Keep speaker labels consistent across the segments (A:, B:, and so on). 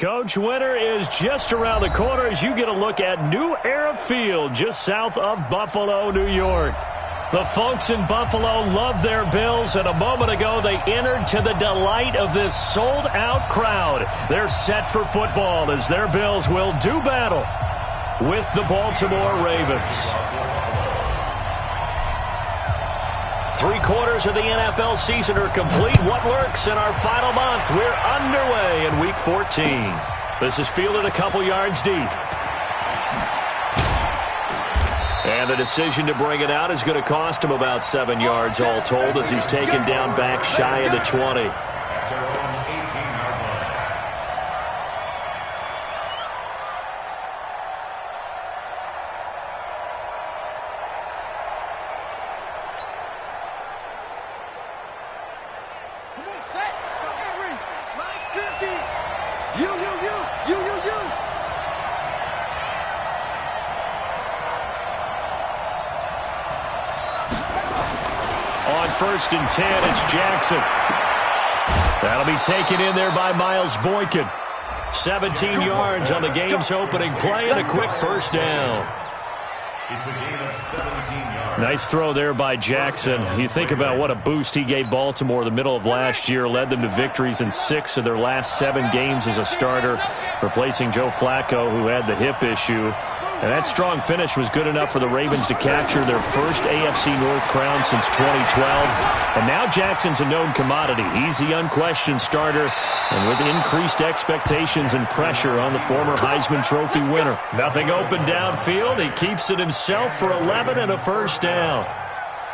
A: Coach, winter is just around the corner as you get a look at New Era Field just south of Buffalo, New York. The folks in Buffalo love their Bills, and a moment ago they entered to the delight of this sold-out crowd. They're set for football as their Bills will do battle with the Baltimore Ravens. 3/4 of the NFL season are complete. What lurks in our final month? We're underway in Week 14. This is fielded a couple yards deep. And the decision to bring it out is going to cost him about 7 yards all told as he's taken down back shy of the 20. On 1st and 10, it's Jackson. That'll be taken in there by Miles Boykin. 17 yards on the game's opening play and a quick first down. It's a gain of 17 yards. Nice throw there by Jackson. You think about what a boost he gave Baltimore the middle of last year, led them to victories in 6 of their last 7 games as a starter, replacing Joe Flacco, who had the hip issue. And that strong finish was good enough for the Ravens to capture their first AFC North crown since 2012. And now Jackson's a known commodity. He's the unquestioned starter, and with increased expectations and pressure on the former Heisman Trophy winner. Nothing open downfield. He keeps it himself for 11 and a first down.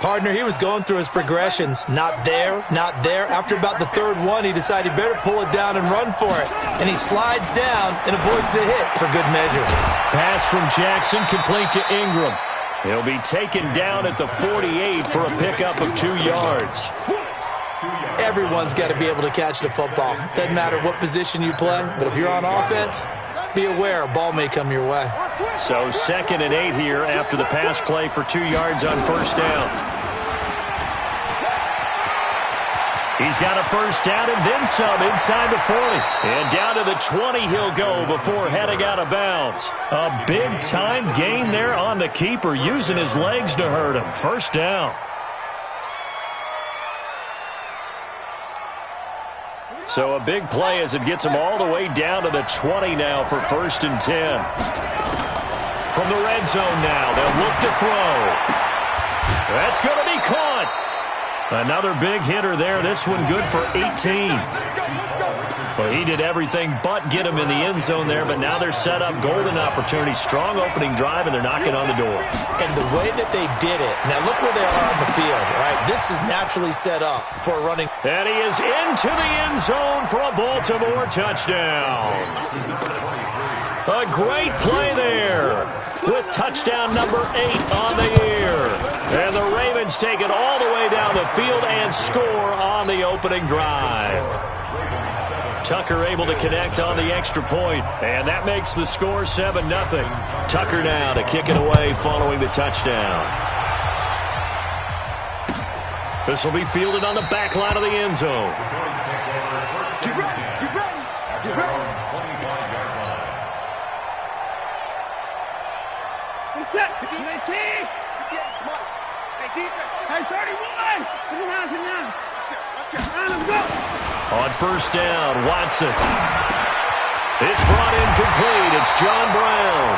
B: Partner, he was going through his progressions. Not there, not there. After about the 3rd one, he decided he better pull it down and run for it. And he slides down and avoids the hit for good measure.
A: Pass from Jackson, complete to Ingram. He'll be taken down at the 48 for a pickup of 2 yards.
B: Everyone's got to be able to catch the football. Doesn't matter what position you play, but if you're on offense, be aware a ball may come your way.
A: So 2nd and 8 here after the pass play for 2 yards on first down. He's got a first down and then some inside the 40. And down to the 20 he'll go before heading out of bounds. A big-time gain there on the keeper, using his legs to hurt him. First down. So a big play as it gets him all the way down to the 20 now for 1st and 10. From the red zone now, they'll look to throw. That's going to be caught. Another big hitter there. This one good for 18. Well, he did everything but get him in the end zone there, but now they're set up golden opportunity. Strong opening drive, and they're knocking on the door.
B: And the way that they did it, now look where they are on the field, right? This is naturally set up for running.
A: And he is into the end zone for a Baltimore touchdown. A great play there with touchdown number 8 on the year. And the Ravens take it all the way down the field and score on the opening drive. Tucker able to connect on the extra point, and that makes the score 7-0. Tucker now to kick it away following the touchdown. This will be fielded on the back line of the end zone.
C: Get ready, get ready, get ready. What's that? 19. Hey, defense. Hey, 31. Come on. Let's go.
A: On first down, Watson. It's brought in complete. It's John Brown.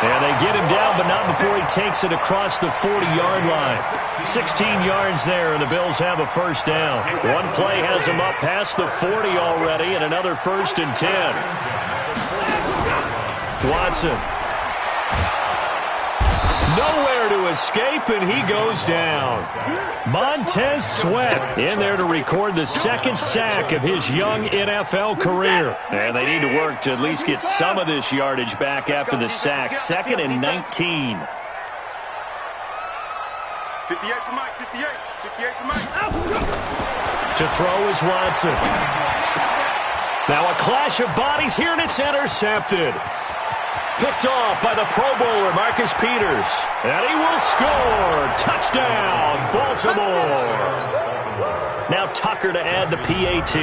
A: And they get him down, but not before he takes it across the 40-yard line. 16 yards there, and the Bills have a first down. One play has them up past the 40 already, and another 1st and 10. Watson. Nowhere to escape, and he goes down. Montez Sweat in there to record the 2nd sack of his young NFL career. And they need to work to at least get some of this yardage back after the sack. 2nd and 19.
C: 58 for Mike, 58 for Mike.
A: To throw is Watson. Now a clash of bodies here, and it's intercepted. Picked off by the Pro Bowler, Marcus Peters. And he will score. Touchdown, Baltimore. Now Tucker to add the PAT.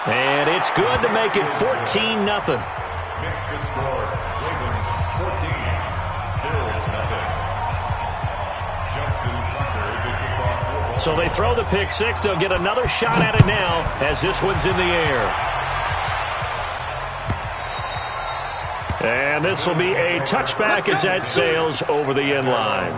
A: And it's good to make it 14-0.
C: Makes the score Ravens 14, Bills nothing. Justin Tucker to kick off football.
A: So they throw the pick six. They'll get another shot at it now as this one's in the air. And this will be a touchback as that sails over the end line.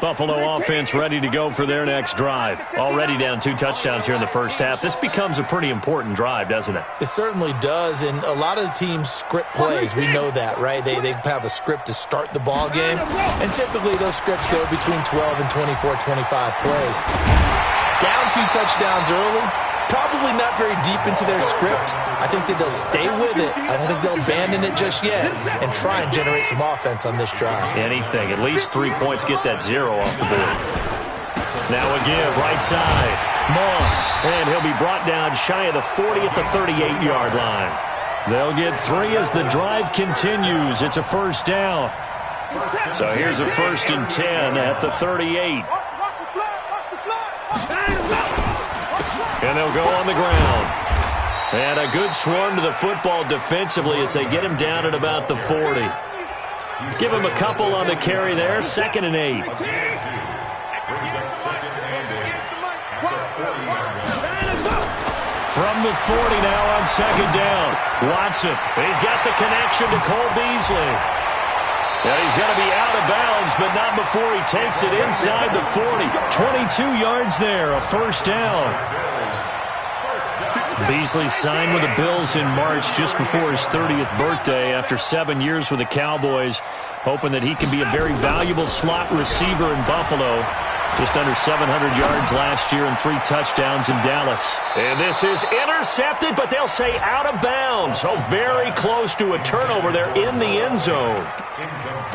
A: Buffalo offense ready to go for their next drive. Already down 2 touchdowns here in the first half. This becomes a pretty important drive, doesn't it?
B: It certainly does, and a lot of the teams script plays. We know that, right? They have a script to start the ball game, and typically those scripts go between 12 and 24, 25 plays. Down 2 touchdowns early, probably not very deep into their script. I think that they'll stay with it. I don't think they'll abandon it just yet and try and generate some offense on this drive.
A: Anything. At least 3 points. Get that 0 off the board. Now a give, right side. Moss. And he'll be brought down shy of the 40 at the 38-yard line. They'll get 3 as the drive continues. It's a first down. So here's a 1st and 10 at the 38. And they'll go on the ground. And a good swarm to the football defensively as they get him down at about the 40. Give him a couple on the carry there. 2nd and 8. From the 40 now on 2nd down. Watson. He's got the connection to Cole Beasley. And he's going to be out of bounds, but not before he takes it inside the 40. 22 yards there, a first down. Beasley signed with the Bills in March just before his 30th birthday after 7 years with the Cowboys, hoping that he can be a very valuable slot receiver in Buffalo. Just under 700 yards last year and 3 touchdowns in Dallas. And this is intercepted, but they'll say out of bounds. So very close to a turnover there in the end zone.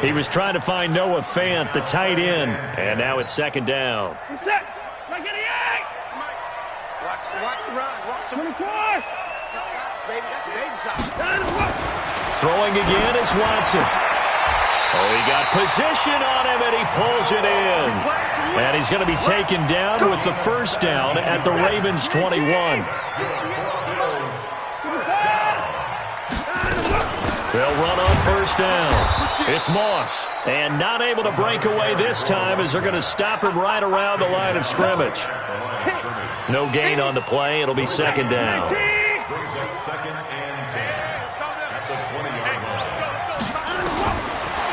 A: He was trying to find Noah Fant, the tight end, and now it's 2nd down. Throwing again is Watson. Oh, he got position on him, and he pulls it in. And he's going to be taken down with the first down at the Ravens' 21. They'll run on first down. It's Moss. And not able to break away this time as they're going to stop him right around the line of scrimmage. No gain on the play. It'll be 2nd down.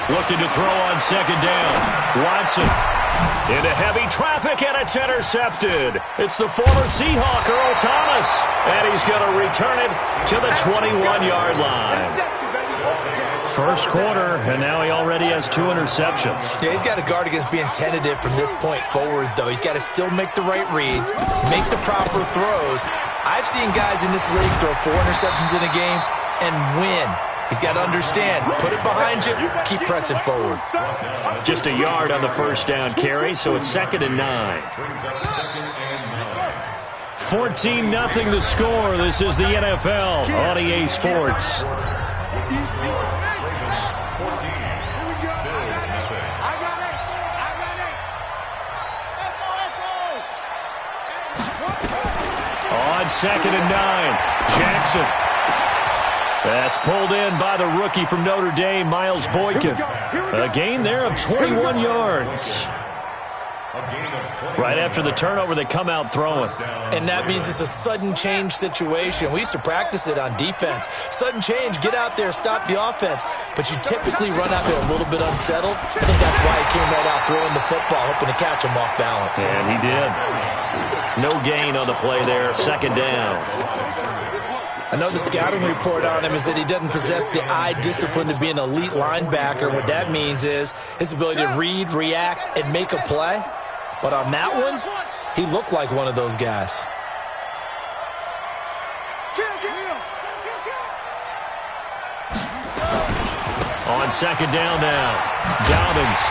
A: Looking to throw on 2nd down. Watson into heavy traffic, and it's intercepted. It's the former Seahawk, Earl Thomas. And he's going to return it to the 21-yard line. First quarter, and now he already has 2 interceptions.
B: Yeah, he's got to guard against being tentative from this point forward, though. He's got to still make the right reads, make the proper throws. I've seen guys in this league throw 4 interceptions in a game and win. He's got to understand, put it behind you, keep pressing forward.
A: Just a yard on the first down carry, so it's 2nd and 9. 14-0 the score. This is the NFL on EA Sports. On 2nd and 9, Jackson. That's pulled in by the rookie from Notre Dame, Miles Boykin. A gain there of 21 yards. Right after the turnover, they come out throwing.
B: And that means it's a sudden change situation. We used to practice it on defense. Sudden change, get out there, stop the offense. But you typically run out there a little bit unsettled. I think that's why he came right out throwing the football, hoping to catch him off balance.
A: And he did. No gain on the play there, 2nd down.
B: I know the scouting report on him is that he doesn't possess the eye discipline to be an elite linebacker. What that means is his ability to read, react, and make a play. But on that one, he looked like one of those guys.
A: On 2nd down now, Dobbins.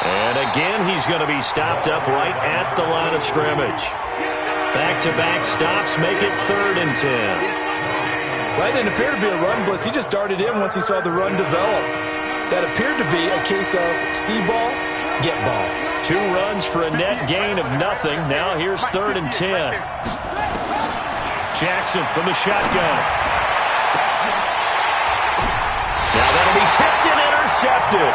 A: And again, he's going to be stopped up right at the line of scrimmage. Back-to-back stops make it 3rd and 10.
B: Well, it didn't appear to be a run blitz. He just darted in once he saw the run develop. That appeared to be a case of see ball, get ball.
A: 2 runs for a net gain of nothing. Now here's 3rd and 10. Jackson from the shotgun. Now that'll be tipped and intercepted.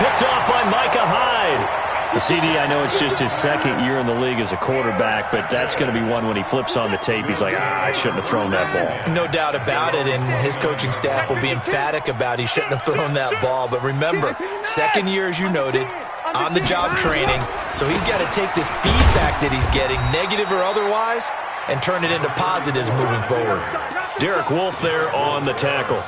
A: Picked off by Micah Hyde. The CD, I know it's just his 2nd year in the league as a quarterback, but that's going to be one when he flips on the tape, he's like, I shouldn't have thrown that ball.
B: No doubt about it, and his coaching staff will be emphatic about he shouldn't have thrown that ball. But remember, 2nd year, as you noted, on-the-job training, so he's got to take this feedback that he's getting, negative or otherwise, and turn it into positives moving forward.
A: Derek Wolfe there on the tackle.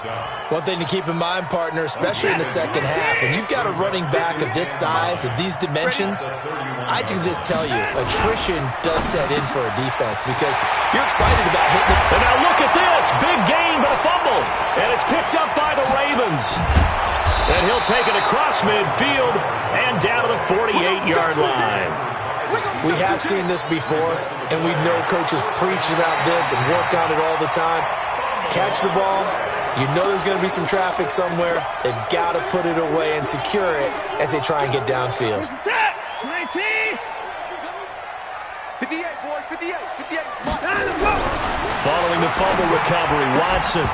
B: One thing to keep in mind, partner, especially in the second half, when you've got a running back of this size, of these dimensions, I can just tell you, attrition does set in for a defense because you're excited about hitting it.
A: And now look at this. Big gain, but a fumble. And it's picked up by the Ravens. And he'll take it across midfield and down to the 48-yard line.
B: We have seen this before, and we know coaches preach about this and work on it all the time. Catch the ball. You know there's going to be some traffic somewhere. They've got to put it away and secure it as they try and get downfield.
C: 19. 58, boys, 58, 58.
A: Following the fumble recovery, Watson.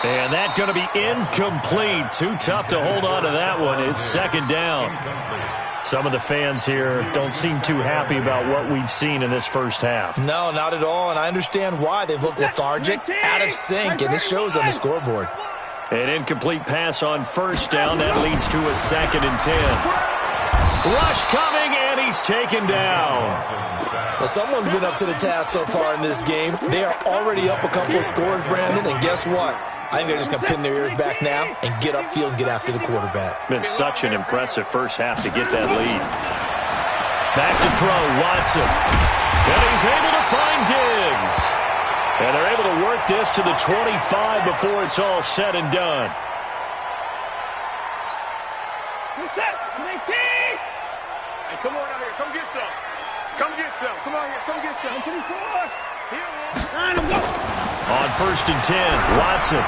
A: And that's going to be incomplete. Too tough to hold on to that one. It's 2nd down. Some of the fans here don't seem too happy about what we've seen in this first half.
B: No, not at all, and I understand why. They've looked lethargic, out of sync, and this shows on the scoreboard.
A: An incomplete pass on 1st down. That leads to a 2nd and 10. Rush coming, and he's taken down.
B: Well, someone's been up to the task so far in this game. They are already up a couple of scores, Brandon, and guess what? I think they're just going to pin their ears back now and get upfield and get after the quarterback.
A: Been such an impressive first half to get that lead. Back to throw, Watson. And he's able to find Diggs. And they're able to work this to the 25 before it's all said and done.
C: Hey, come on out here. Come get some. Come get some. Come on here. Come get some. 24. Here,
A: On 1st and 10, Watson.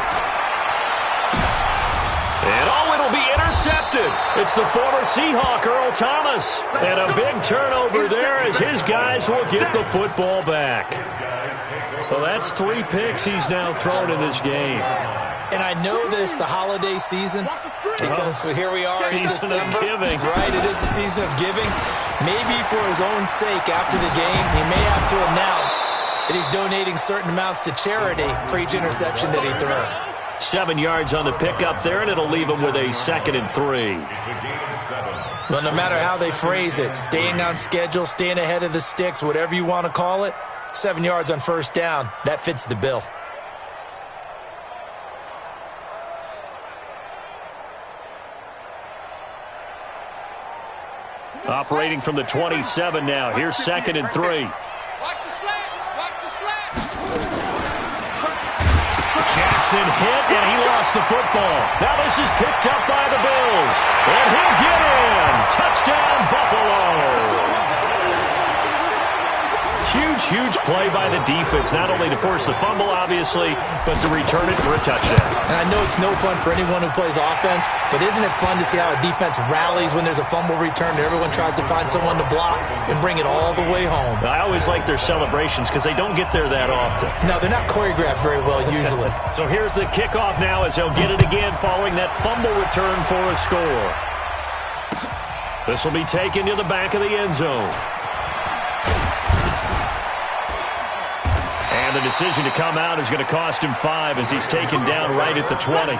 A: And it'll be intercepted. It's the former Seahawk, Earl Thomas. And a big turnover there as his guys will get the football back. Well, that's 3 picks he's now thrown in this game.
B: And I know this, the holiday season, because here we are in December.
A: Season of giving.
B: Right, it is the season of giving. Maybe for his own sake after the game, he may have to announce that he's donating certain amounts to charity for each interception that he throws.
A: 7 yards on the pickup there, and it'll leave him with a 2nd and 3.
B: Well, no matter how they phrase it, staying on schedule, staying ahead of the sticks, whatever you want to call it, 7 yards on 1st down, that fits the bill.
A: Operating from the 27 now. Here's 2nd and 3.
C: Watch the slant. Watch the slant.
A: Jackson hit, and he lost the football. Now this is picked up by the Bills. And he'll get in. Touchdown, Buffalo. Huge play by the defense, not only to force the fumble, obviously, but to return it for a touchdown.
B: And I know it's no fun for anyone who plays offense, but isn't it fun to see how a defense rallies when there's a fumble return and everyone tries to find someone to block and bring it all the way home?
A: I always like their celebrations because they don't get there that often.
B: No, they're not choreographed very well usually.
A: So here's the kickoff now as they'll get it again following that fumble return for a score. This will be taken to the back of the end zone. And the decision to come out is going to cost him 5 as he's taken down right at the 20.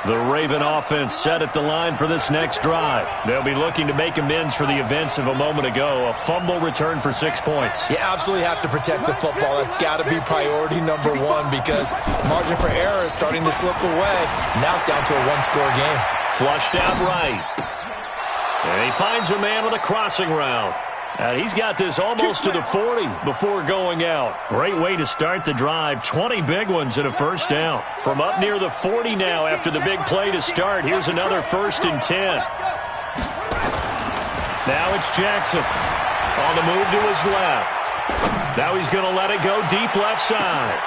A: The Raven offense set at the line for this next drive. They'll be looking to make amends for the events of a moment ago. A fumble return for 6 points.
B: You absolutely have to protect the football. That's got to be priority number 1 because margin for error is starting to slip away. Now it's down to a 1-score game.
A: Flushed out right. And he finds a man with a crossing route. He's got this almost to the 40 before going out. Great way to start the drive. 20 big ones and a 1st down. From up near the 40 now after the big play to start. Here's another 1st and 10. Now it's Jackson on the move to his left. Now he's going to let it go deep left side.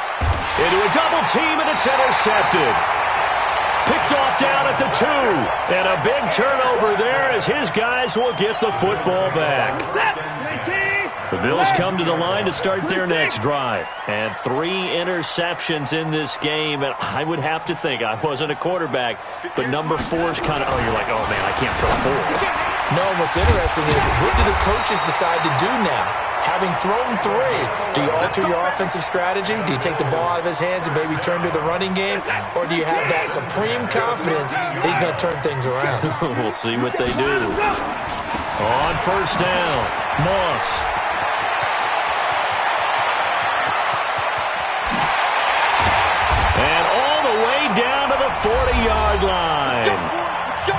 A: Into a double team, and it's intercepted. Picked Picked off down at the 2. And a big turnover there as his guys will get the football back. The Bills come to the line to start their next drive. And 3 interceptions in this game. And I would have to think, I wasn't a quarterback, but number 4 is kind of, you're like, oh, man, I can't throw 4.
B: No, what's interesting is, what do the coaches decide to do now? Having thrown 3, do you alter your offensive strategy? Do you take the ball out of his hands and maybe turn to the running game? Or do you have that supreme confidence that he's going to turn things around?
A: We'll see what they do. On first down, Moss. And all the way down to the 40-yard line.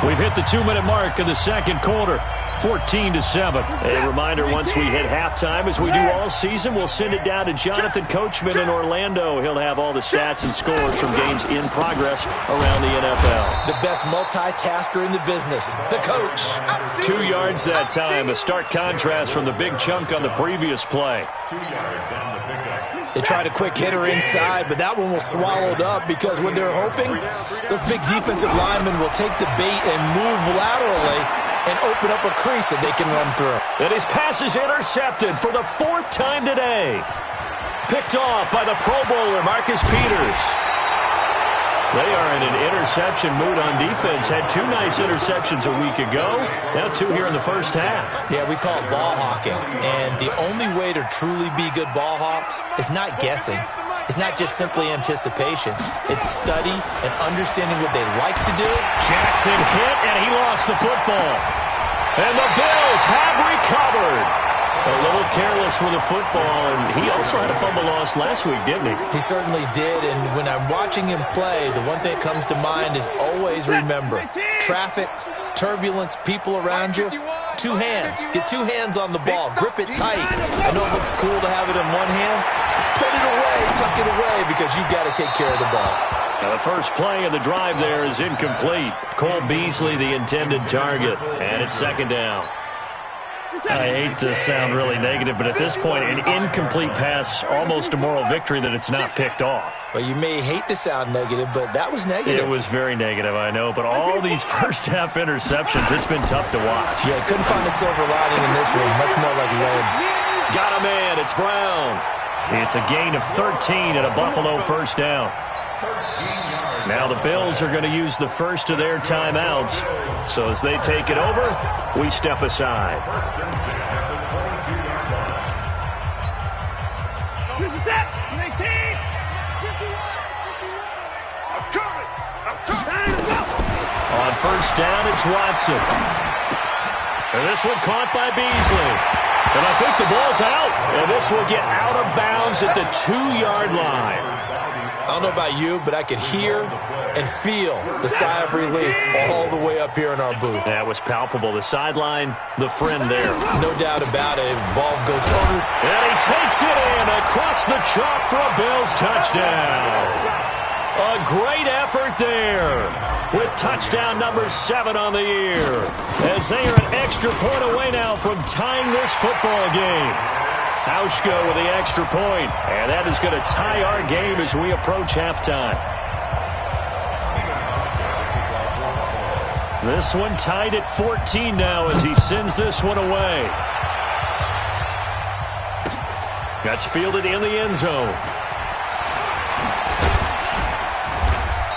A: We've hit the 2-minute mark of the second quarter. 14-7. A reminder, once we hit halftime, as we do all season, we'll send it down to Jonathan Coachman in Orlando. He'll have all the stats and scores from games in progress around the NFL.
B: The best multitasker in the business, the coach.
A: 2 yards that time, a stark contrast from the big chunk on the previous play.
C: 2 yards and the pickup.
B: They tried a quick hitter inside, but that one was swallowed up because what they're hoping, those big defensive linemen will take the bait and move laterally and open up a crease that they can run through.
A: And his pass is intercepted for the 4th time today. Picked off by the Pro Bowler, Marcus Peters. They are in an interception mood on defense. Had 2 nice interceptions a week ago. Now 2 here in the first half.
B: Yeah, we call it ball hawking. And the only way to truly be good ball hawks is not guessing. It's not just simply anticipation. It's study and understanding what they like to do.
A: Jackson hit, and he lost the football. And the Bills have recovered. A little careless with the football, and he also had a fumble loss last week, didn't he?
B: He certainly did, and when I'm watching him play, the one thing that comes to mind is always remember, traffic, turbulence, people around you, 2 hands. Get 2 hands on the ball. Grip it tight. I know it looks cool to have it in one hand. Put it away, tuck it away, because you've got to take care of the ball.
A: Now the first play of the drive there is incomplete. Cole Beasley, the intended target, and it's 2nd down. I hate to sound really negative, but at this point, an incomplete pass, almost a moral victory that it's not picked off.
B: Well, you may hate to sound negative, but that was negative.
A: It was very negative, I know, but all these first-half interceptions, it's been tough to watch.
B: Yeah, couldn't find a silver lining in this one, much more like lead.
A: Got a man, it's Brown. It's a gain of 13 and a Buffalo first down. Now the Bills are going to use the first of their timeouts. So as they take it over, we step aside. On first down, it's Watson. And this one caught by Beasley. And I think the ball's out. And this will get out of bounds at the 2-yard line.
B: I don't know about you, but I could hear and feel the sigh of relief all the way up here in our booth.
A: That was palpable. The sideline, the friend there.
B: No doubt about it. Ball goes over this.
A: And he takes it in across the chalk for a Bills touchdown. A great effort there with touchdown number 7 on the year. As they are an extra point away now from tying this football game. Hauschko with the extra point, and that is going to tie our game as we approach halftime. This one tied at 14 now as he sends this one away. That's fielded in the end zone.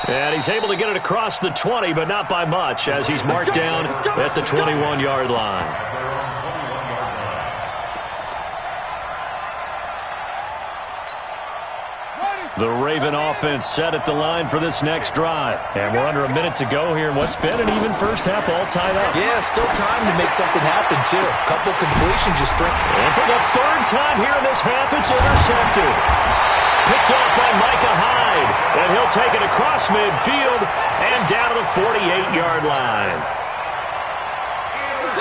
A: And he's able to get it across the 20, but not by much, as he's marked down at the 21-yard line. The Raven offense set at the line for this next drive. And we're under a minute to go here in what's been an even first half, all tied up.
B: Yeah, still time to make something happen, too. A couple completions just straight.
A: And for the 3rd time here in this half, it's intercepted. Picked off by Micah Hyde. And he'll take it across midfield and down to the 48-yard line.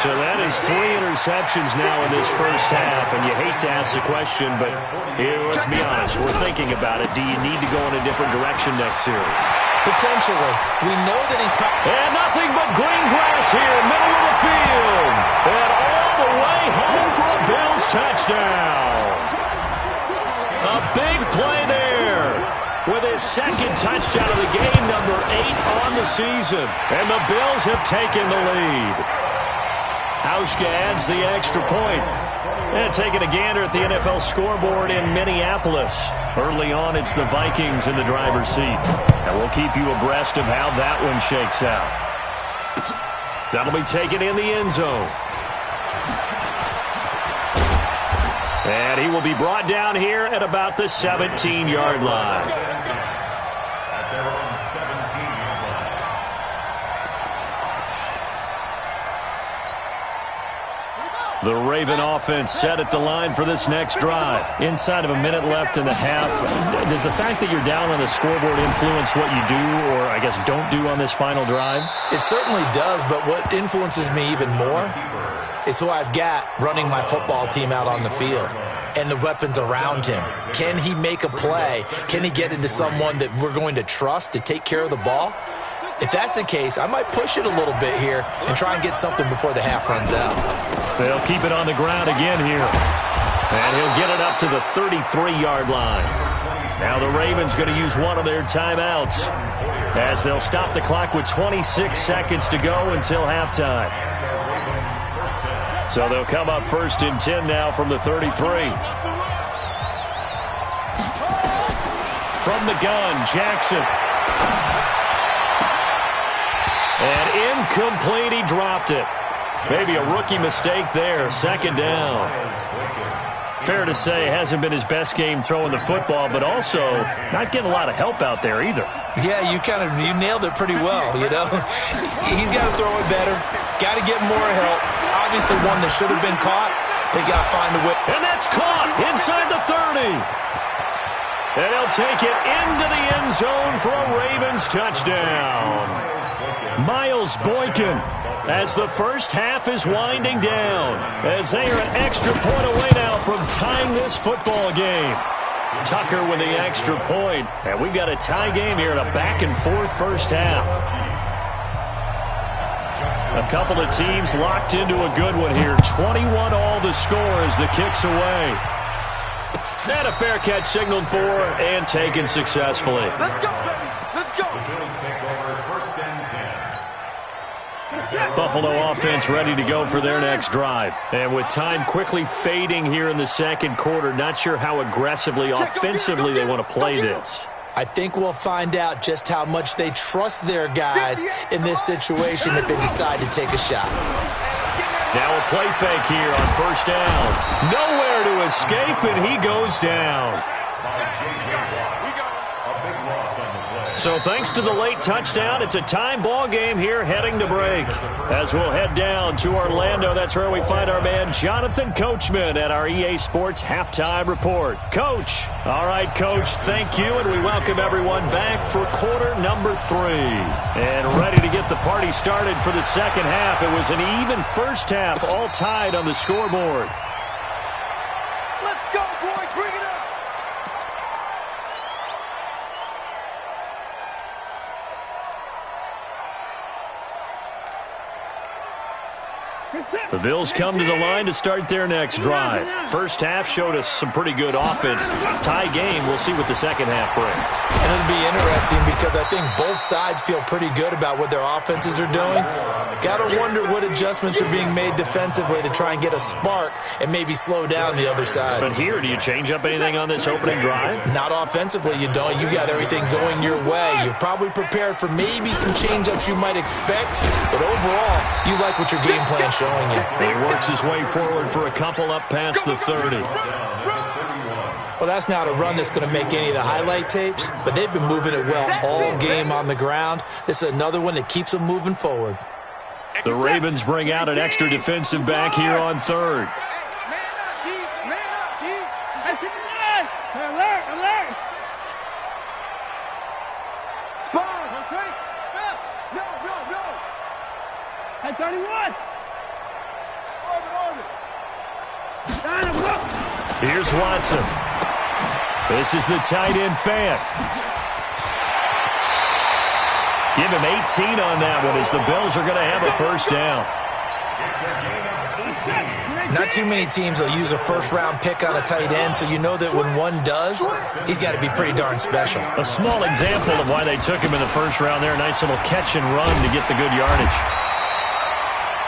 A: So that is 3 interceptions now in this first half, and you hate to ask the question, but let's be honest, we're thinking about it. Do you need to go in a different direction next series?
B: Potentially. We know that he's...
A: And nothing but green grass here, middle of the field. And all the way home for a Bills touchdown. A big play there with his 2nd touchdown of the game, number 8 on the season, and the Bills have taken the lead. Hauschka adds the extra point. And taking a gander at the NFL scoreboard in Minneapolis. Early on, it's the Vikings in the driver's seat. And we'll keep you abreast of how that one shakes out. That'll be taken in the end zone. And he will be brought down here at about the 17-yard line. The Raven offense set at the line for this next drive. Inside of a minute left in the half. Does the fact that you're down on the scoreboard influence what you do, or I guess don't do on this final drive?
B: It certainly does, but what influences me even more is who I've got running my football team out on the field and the weapons around him. Can he make a play? Can he get into someone that we're going to trust to take care of the ball? If that's the case, I might push it a little bit here and try and get something before the half runs out.
A: They'll keep it on the ground again here. And he'll get it up to the 33-yard line. Now the Ravens going to use one of their timeouts as they'll stop the clock with 26 seconds to go until halftime. So they'll come up 1st and 10 now from the 33. From the gun, Jackson. And incomplete, he dropped it. Maybe a rookie mistake there, 2nd down. Fair to say, hasn't been his best game throwing the football, but also not getting a lot of help out there either.
B: Yeah, you nailed it pretty well, you know. He's got to throw it better. Got to get more help. Obviously one that should have been caught. They got to find a way.
A: And that's caught inside the 30. And he'll take it into the end zone for a Ravens touchdown. Miles Boykin, as the first half is winding down, as they are an extra point away now from tying this football game. Tucker with the extra point, and we've got a tie game here in a back-and-forth first half. A couple of teams locked into a good one here. 21 all the score as the kick's away. And a fair catch signaled for and taken successfully.
C: Let's go, baby. Let's go.
A: Buffalo offense ready to go for their next drive. And with time quickly fading here in the second quarter, not sure how aggressively, offensively they want to play this.
B: I think we'll find out just how much they trust their guys in this situation if they decide to take a shot.
A: Now a play fake here on 1st down. Nowhere to escape, and he goes down. So thanks to the late touchdown, it's a time ball game here heading to break. As we'll head down to Orlando, that's where we find our man Jonathan Coachman at our EA Sports Halftime Report. Coach. All right, Coach, thank you, and we welcome everyone back for quarter number 3. And ready to get the party started for the second half. It was an even first half, all tied on the scoreboard.
C: Let's go, boys. Bring it up.
A: The Bills come to the line to start their next drive. First half showed us some pretty good offense. Tie game, we'll see what the second half brings.
B: And it'll be interesting because I think both sides feel pretty good about what their offenses are doing. Got to wonder what adjustments are being made defensively to try and get a spark and maybe slow down the other side.
A: But here, do you change up anything on this opening drive?
B: Not offensively, you don't. You got everything going your way. You've probably prepared for maybe some change-ups you might expect, but overall, you like what your game plan's showing you.
A: He works his way forward for a couple up past the 30.
B: Well, that's not a run that's going to make any of the highlight tapes, but they've been moving it well all game on the ground. This is another one that keeps them moving forward.
A: The Ravens bring out an extra defensive back here on 3rd.
C: Man up, D. Man up, D. Alert, alert. Spawn, okay? No. Hey, 31. Orbit.
A: Here's Watson. This is the tight end fan. Give him 18 on that one as the Bills are going to have a first down.
B: Not too many teams will use a first-round pick on a tight end, so you know that when one does, he's got to be pretty darn special.
A: A small example of why they took him in the first round there. A nice little catch and run to get the good yardage.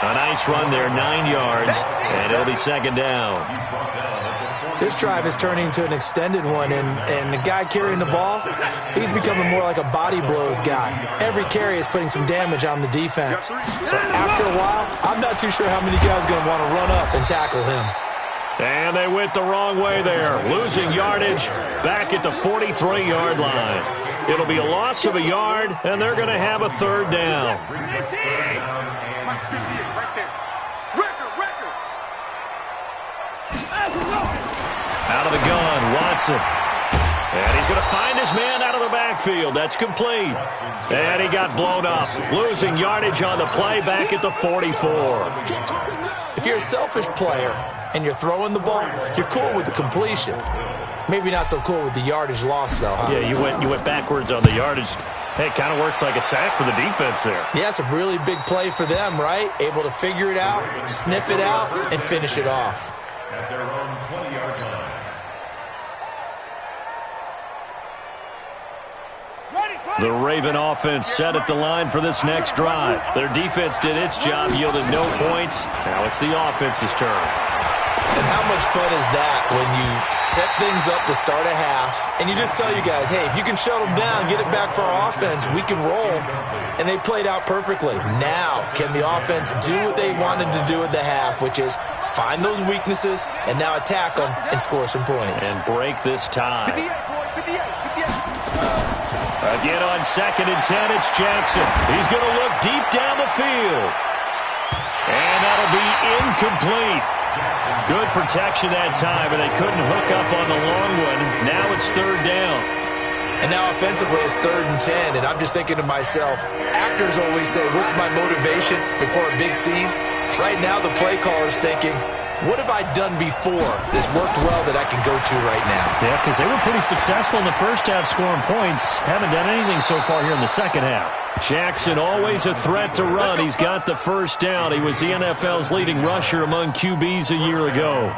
A: A nice run there, 9 yards, and it'll be second down.
B: This drive is turning into an extended one, and the guy carrying the ball, he's becoming more like a body blows guy. Every carry is putting some damage on the defense. So after a while, I'm not too sure how many guys are going to want to run up and tackle him.
A: And they went the wrong way there, losing yardage back at the 43-yard line. It'll be a loss of a yard, and they're going to have a third down. Out of the gun, Watson. And he's going to find his man out of the backfield. That's complete. And he got blown up, losing yardage on the play back at the 44.
B: If you're a selfish player and you're throwing the ball, you're cool with the completion. Maybe not so cool with the yardage loss, though, huh?
A: Yeah, you went backwards on the yardage. Hey, it kind of works like a sack for the defense there.
B: Yeah, it's a really big play for them, right? Able to figure it out, sniff it out, and finish it off.
D: At their own 20-yard line.
A: The Raven offense set at the line for this next drive. Their defense did its job, yielded no points. Now it's the offense's turn.
B: And how much fun is that when you set things up to start a half, and you just tell you guys, hey, if you can shut them down, get it back for our offense, we can roll. And they played out perfectly. Now, can the offense do what they wanted to do at the half, which is find those weaknesses and now attack them and score some points.
A: And break this tie. Again on 2nd and 10, it's Jackson. He's going to look deep down the field. And that'll be incomplete. Good protection that time, and they couldn't hook up on the long one. Now it's third down.
B: And now offensively it's 3rd and 10, and I'm just thinking to myself, actors always say, what's my motivation before a big scene? Right now the play caller's thinking, what have I done before that's worked well that I can go to right now?
A: Yeah, because they were pretty successful in the first half scoring points. Haven't done anything so far here in the second half. Jackson always a threat to run. He's got the first down. He was the NFL's leading rusher among QBs a year ago.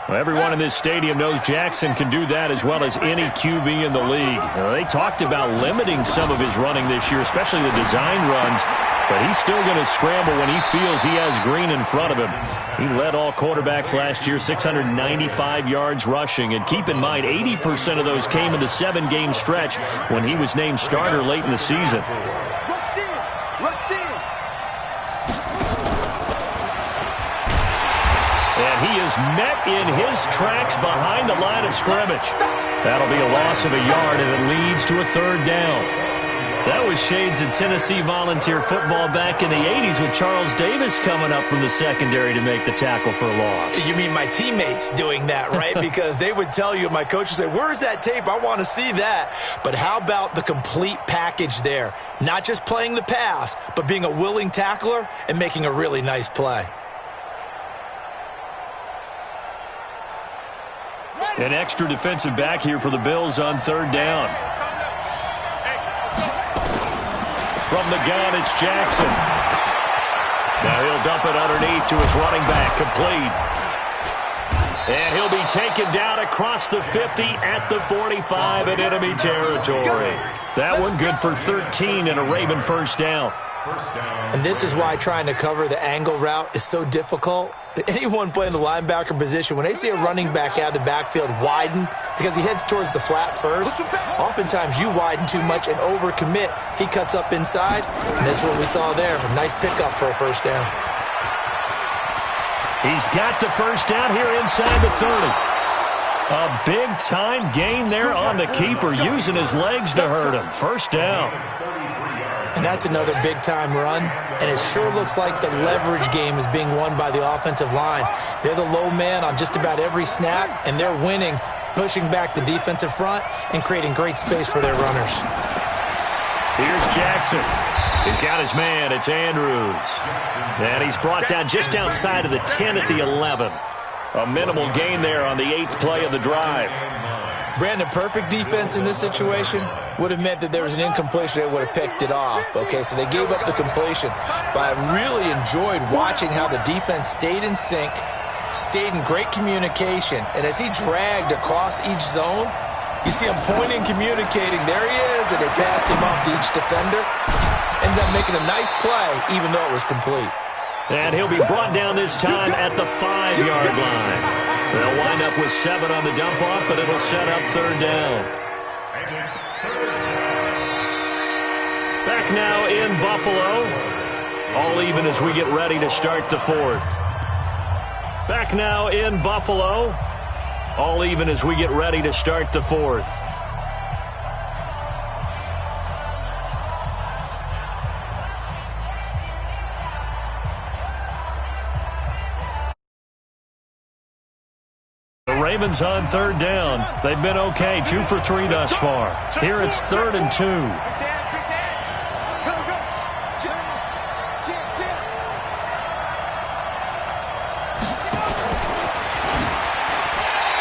A: Well, everyone in this stadium knows Jackson can do that as well as any QB in the league. They talked about limiting some of his running this year, especially the design runs. But he's still going to scramble when he feels he has green in front of him. He led all quarterbacks last year, 695 yards rushing. And keep in mind, 80% of those came in the 7-game stretch when he was named starter late in the season. And he is met in his tracks behind the line of scrimmage. That'll be a loss of a yard, and it leads to a third down. That was shades of Tennessee volunteer football back in the 80s with Charles Davis coming up from the secondary to make the tackle for a loss.
B: You mean my teammates doing that, right? Because they would tell you, my coach would say, where's that tape? I want to see that. But how about the complete package there? Not just playing the pass, but being a willing tackler and making a really nice play.
A: An extra defensive back here for the Bills on third down. From the gun, it's Jackson. Now he'll dump it underneath to his running back, complete. And he'll be taken down across the 50 at the 45 in enemy territory. That one good for 13 and a Raven first down.
B: And this is why trying to cover the angle route is so difficult. Anyone playing the linebacker position, when they see a running back out of the backfield widen because he heads towards the flat first, oftentimes you widen too much and overcommit. He cuts up inside, and that's what we saw there. A nice pickup for a first down.
A: He's got the first down here inside the 30. A big-time gain there on the keeper, using his legs to hurt him. First down.
B: And that's another big-time run, and it sure looks like the leverage game is being won by the offensive line. They're the low man on just about every snap, and they're winning, pushing back the defensive front and creating great space for their runners.
A: Here's Jackson. He's got his man. It's Andrews. And he's brought down just outside of the 10 at the 11. A minimal gain there on the 8th play of the drive.
B: Brandon, perfect defense in this situation would have meant that there was an incompletion. They would have picked it off. Okay, so they gave up the completion. But I really enjoyed watching how the defense stayed in sync, stayed in great communication, and as he dragged across each zone, you see him pointing, communicating. There he is, and they passed him off to each defender. Ended up making a nice play, even though it was complete.
A: And he'll be brought down this time at the 5-yard line. They'll wind up with 7 on the dump-off, but it'll set up 3rd down. Back now in Buffalo. All even as we get ready to start the 4th. Back now in Buffalo. All even as we get ready to start the 4th. Ravens on 3rd down. They've been okay, 2 for 3 thus far. Here it's 3rd and 2.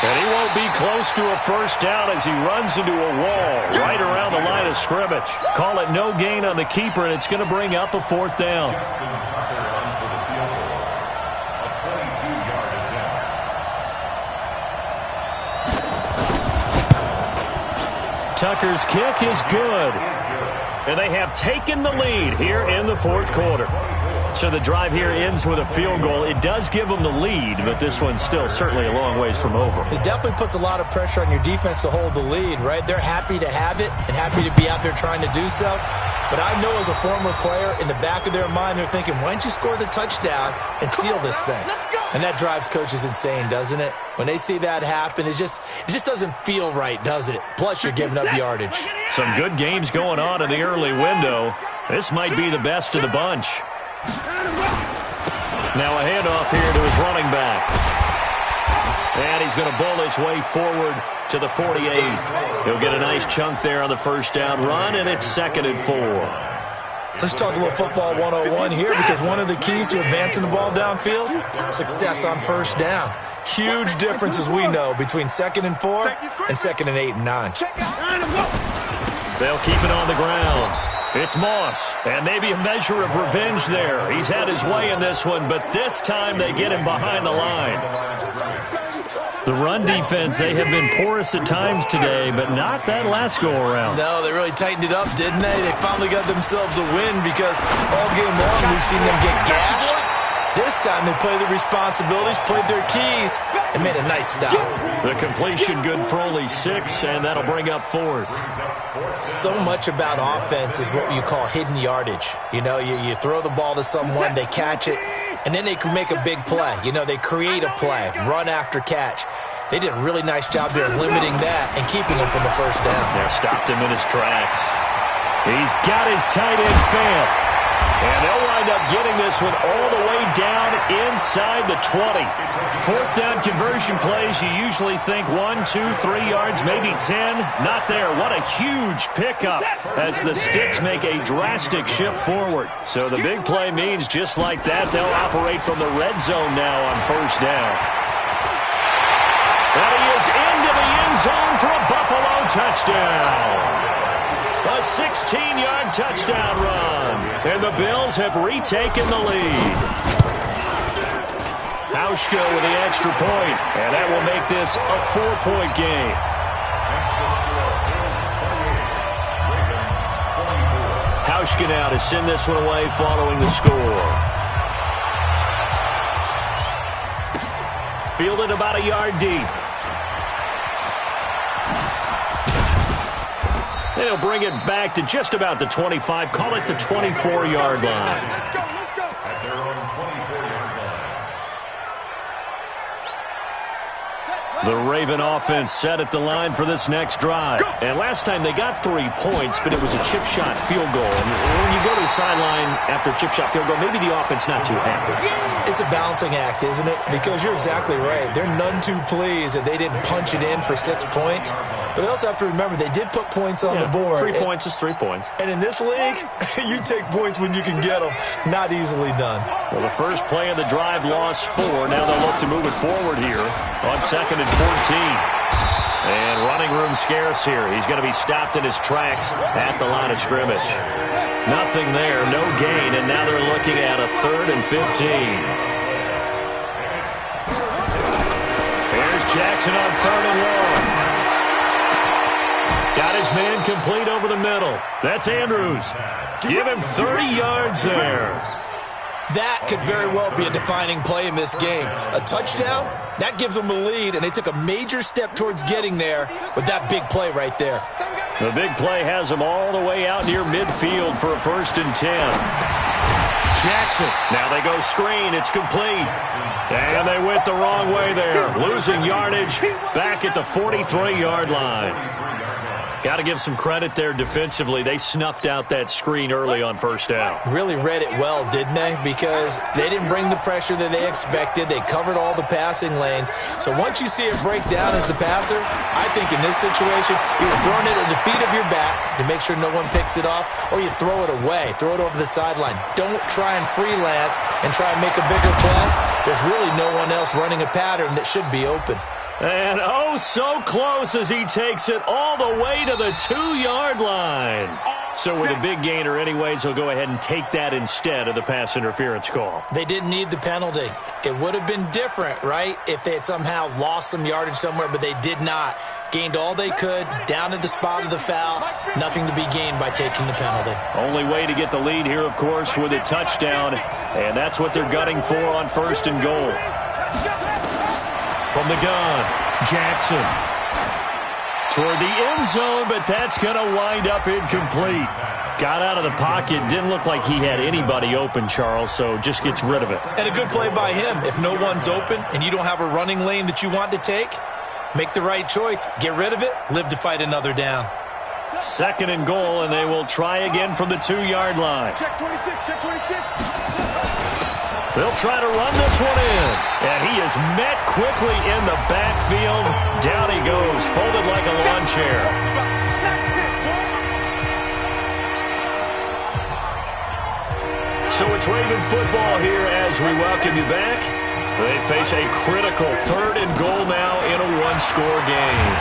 A: And he won't be close to a 1st down as he runs into a wall right around the line of scrimmage. Call it no gain on the keeper, and it's going to bring up a 4th down. Tucker's kick is good. And they have taken the lead here in the 4th quarter. So the drive here ends with a field goal. It does give them the lead, but this one's still certainly a long ways from over.
B: It definitely puts a lot of pressure on your defense to hold the lead, right? They're happy to have it and happy to be out there trying to do so. But I know as a former player, in the back of their mind, they're thinking, why don't you score the touchdown and seal this thing? And that drives coaches insane, doesn't it? When they see that happen, it just doesn't feel right, does it? Plus, you're giving up yardage.
A: Some good games going on in the early window. This might be the best of the bunch. Now a handoff here to his running back. And he's going to bowl his way forward to the 48. He'll get a nice chunk there on the 1st down run, and it's 2nd and 4.
B: Let's talk a little football 101 here, because one of the keys to advancing the ball downfield, success on 1st down. Huge difference, as we know, between 2nd and 4 and 2nd and 8 and 9.
A: They'll keep it on the ground. It's Moss, and maybe a measure of revenge there. He's had his way in this one, but this time they get him behind the line. The run defense, they have been porous at times today, but not that last go-around.
B: No, they really tightened it up, didn't they? They finally got themselves a win, because all game long we've seen them get gashed. This time they played their responsibilities, played their keys, and made a nice stop.
A: The completion good for only 6, and that'll bring up 4th.
B: So much about offense is what you call hidden yardage. You know, you throw the ball to someone, they catch it, and then they can make a big play. You know, they create a play, run after catch. They did a really nice job there limiting that and keeping him from the 1st down.
A: They stopped him in his tracks. He's got his tight end fan. And they'll wind up getting this one all the way down inside the 20. 4th down conversion plays, you usually think 1, 2, 3 yards, maybe 10. Not there. What a huge pickup as the Sticks make a drastic shift forward. So the big play means just like that, they'll operate from the red zone now on 1st down. And he is into the end zone for a Buffalo touchdown. A 16-yard touchdown run. And the Bills have retaken the lead. Hauschka with the extra point. And that will make this a 4-point game. Hauschka now to send this one away following the score. Fielded about a yard deep. They'll bring it back to just about the 25. Call it the 24-yard line.
D: At their own 24-yard line.
A: The Raven offense set at the line for this next drive. And last time they got 3 points, but it was a chip shot field goal. And when you go to the sideline after a chip shot field goal, maybe the offense not too happy.
B: It's a balancing act, isn't it? Because you're exactly right. They're none too pleased that they didn't punch it in for 6 points. But they also have to remember they did put points on the board.
A: 3 points is 3 points.
B: And in this league, you take points when you can get them. Not easily done.
A: Well, the first play of the drive lost 4. Now they'll look to move it forward here on 2nd and 14. And running room scarce here. He's going to be stopped in his tracks at the line of scrimmage. Nothing there, no gain, and now they're looking at a 3rd and 15. Here's Jackson on 3rd and long. Got his man complete over the middle. That's Andrews. Give him 30 yards there.
B: That could very well be a defining play in this game. A touchdown, that gives them a lead, and they took a major step towards getting there with that big play right there.
A: The big play has them all the way out near midfield for a 1st and 10. Jackson. Now they go screen. It's complete. And they went the wrong way there. Losing yardage back at the 43-yard line. Got to give some credit there defensively. They snuffed out that screen early on 1st down.
B: Really read it well, didn't they? Because they didn't bring the pressure that they expected. They covered all the passing lanes. So once you see it break down as the passer, I think in this situation, you're throwing it at the feet of your back to make sure no one picks it off, or you throw it away. Throw it over the sideline. Don't try and freelance and try and make a bigger play. There's really no one else running a pattern that should be open.
A: And oh, so close as he takes it all the way to the 2-yard line. So with a big gainer anyways, he'll go ahead and take that instead of the pass interference call.
B: They didn't need the penalty. It would have been different, right, if they had somehow lost some yardage somewhere, but they did not. Gained all they could, down to the spot of the foul. Nothing to be gained by taking the penalty.
A: Only way to get the lead here, of course, with a touchdown, and that's what they're gunning for on 1st and goal. From the gun, Jackson. Toward the end zone, but that's going to wind up incomplete. Got out of the pocket. Didn't look like he had anybody open, Charles, so just gets rid of it.
B: And a good play by him. If no one's open and you don't have a running lane that you want to take, make the right choice. Get rid of it. Live to fight another down.
A: 2nd and goal, and they will try again from the 2-yard line.
C: Check 26, check 26.
A: They'll try to run this one in. And he is met quickly in the backfield. Down he goes, folded like a lawn chair. So it's Raven football here as we welcome you back. They face a critical 3rd and goal now in a 1-score game.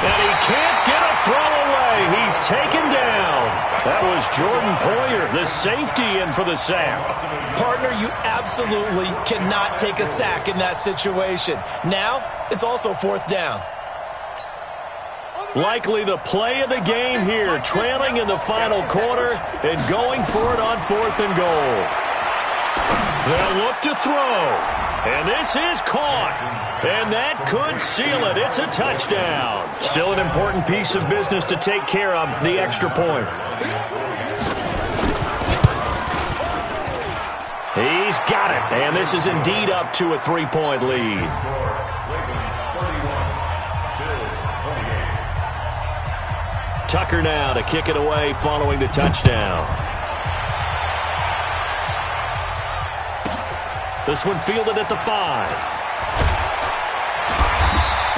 A: And he can't get a throw away. He's taken down. That was Jordan Poyer, the safety, in for the sack.
B: Partner, you absolutely cannot take a sack in that situation. Now, it's also 4th down.
A: Likely the play of the game here, trailing in the final quarter and going for it on 4th and goal. They'll look to throw. And this is caught. And that could seal it. It's a touchdown. Still an important piece of business to take care of, the extra point. He's got it. And this is indeed up to a 3-point lead. Tucker now to kick it away following the touchdown. This one fielded at the 5.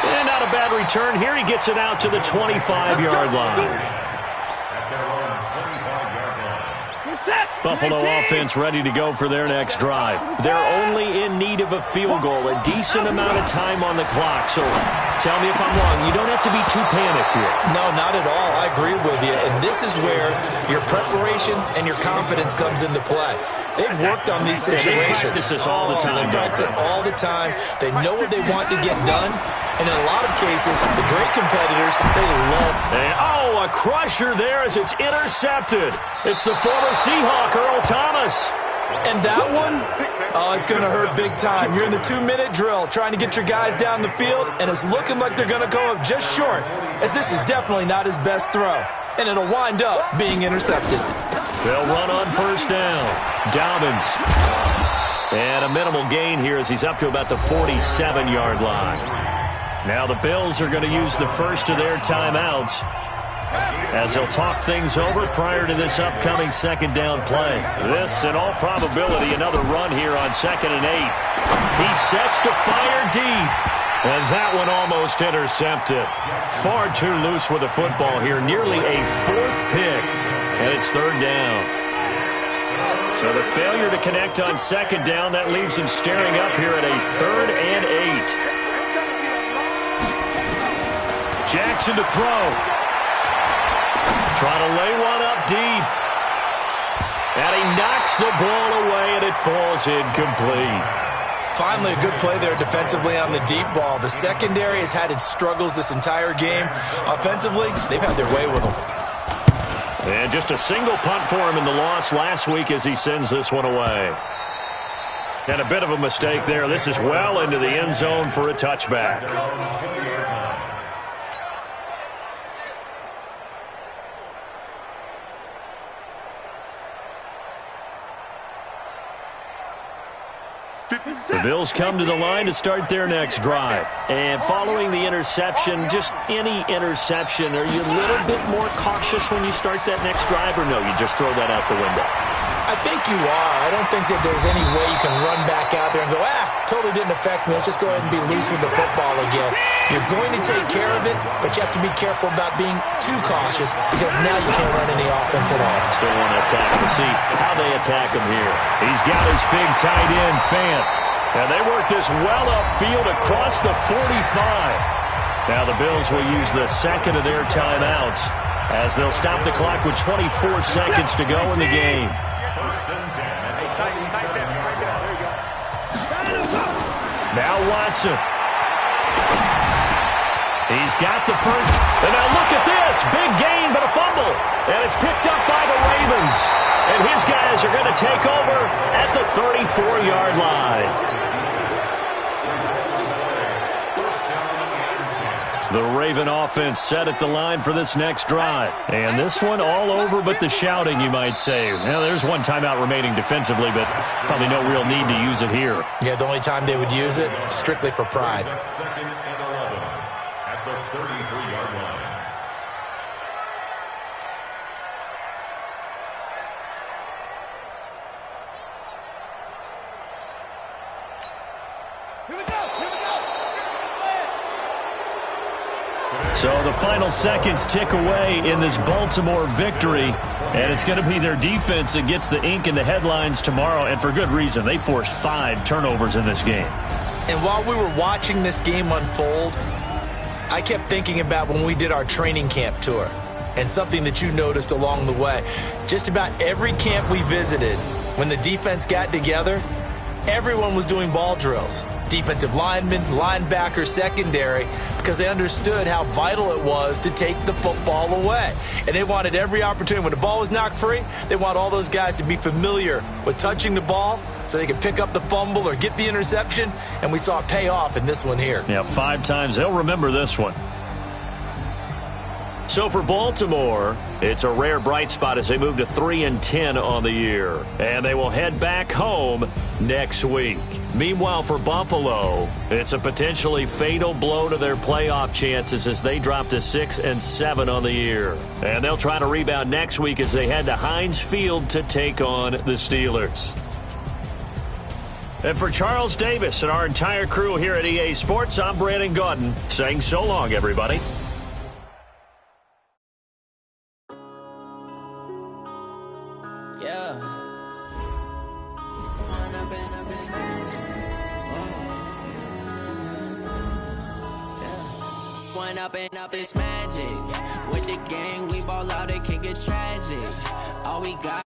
A: And not a bad return here. He gets it out to the 25-yard line. Buffalo offense ready to go for their next drive. They're only in need of a field goal, a decent amount of time on the clock. So tell me if I'm wrong. You don't have to be too panicked here.
B: No, not at all. I agree with you. And this is where your preparation and your confidence comes into play. They've worked on these situations.
A: They practice this all the time.
B: They practice it all the time. They know what they want to get done. And in a lot of cases, the great competitors, they love it.
A: And, oh, a crusher there as it's intercepted. It's the former Seahawk, Earl Thomas.
B: And that one, oh, it's going to hurt big time. You're in the 2-minute drill trying to get your guys down the field, and it's looking like they're going to go up just short, as this is definitely not his best throw. And it'll wind up being intercepted.
A: They'll run on 1st down. Dobbins. And a minimal gain here as he's up to about the 47-yard line. Now the Bills are going to use the first of their timeouts as they'll talk things over prior to this upcoming 2nd down play. This, in all probability, another run here on 2nd and 8. He sets to fire deep. And that one almost intercepted. Far too loose with the football here. Nearly a 4th pick. And it's 3rd down. So the failure to connect on 2nd down, that leaves him staring up here at a 3rd and 8. Jackson to throw. Trying to lay one up deep. And he knocks the ball away, and it falls incomplete.
B: Finally, a good play there defensively on the deep ball. The secondary has had its struggles this entire game. Offensively, they've had their way with them.
A: And just a single punt for him in the loss last week as he sends this one away. And a bit of a mistake there. This is well into the end zone for a touchback. The Bills come to the line to start their next drive. And following the interception, just any interception, are you a little bit more cautious when you start that next drive, or no, you just throw that out the window?
B: I think you are. I don't think that there's any way you can run back out there and go, totally didn't affect me. Let's just go ahead and be loose with the football again. You're going to take care of it, but you have to be careful about being too cautious because now you can't run any offense at all.
A: Still want to attack. We'll see how they attack him here. He's got his big tight end, Fant. And they work this well upfield across the 45. Now the Bills will use the second of their timeouts as they'll stop the clock with 24 seconds to go in the game. Now Watson. He's got the first. And now look at this. Big gain, but a fumble. And it's picked up by the Ravens. And his guys are going to take over at the 34-yard line. The Raven offense set at the line for this next drive. And this one all over but the shouting, you might say. Now, there's one timeout remaining defensively, but probably no real need to use it here.
B: Yeah, the only time they would use it, strictly for pride.
D: Second and 11 at the 33-yard line.
A: So the final seconds tick away in this Baltimore victory, and it's going to be their defense that gets the ink in the headlines tomorrow, and for good reason. They forced 5 turnovers in this game.
B: And while we were watching this game unfold, I kept thinking about when we did our training camp tour and something that you noticed along the way. Just about every camp we visited, when the defense got together, everyone was doing ball drills. Defensive linemen, linebackers, secondary, because they understood how vital it was to take the football away. And they wanted every opportunity. When the ball was knocked free, they want all those guys to be familiar with touching the ball so they could pick up the fumble or get the interception. And we saw it pay off in this one here.
A: Yeah, 5 times. They'll remember this one. So for Baltimore, it's a rare bright spot as they move to 3-10 on the year. And they will head back home next week. Meanwhile, for Buffalo, it's a potentially fatal blow to their playoff chances as they drop to 6-7 on the year. And they'll try to rebound next week as they head to Heinz Field to take on the Steelers. And for Charles Davis and our entire crew here at EA Sports, I'm Brandon Gaudin saying so long, everybody.
E: Up this magic with the gang, we ball out, it can get tragic. All we got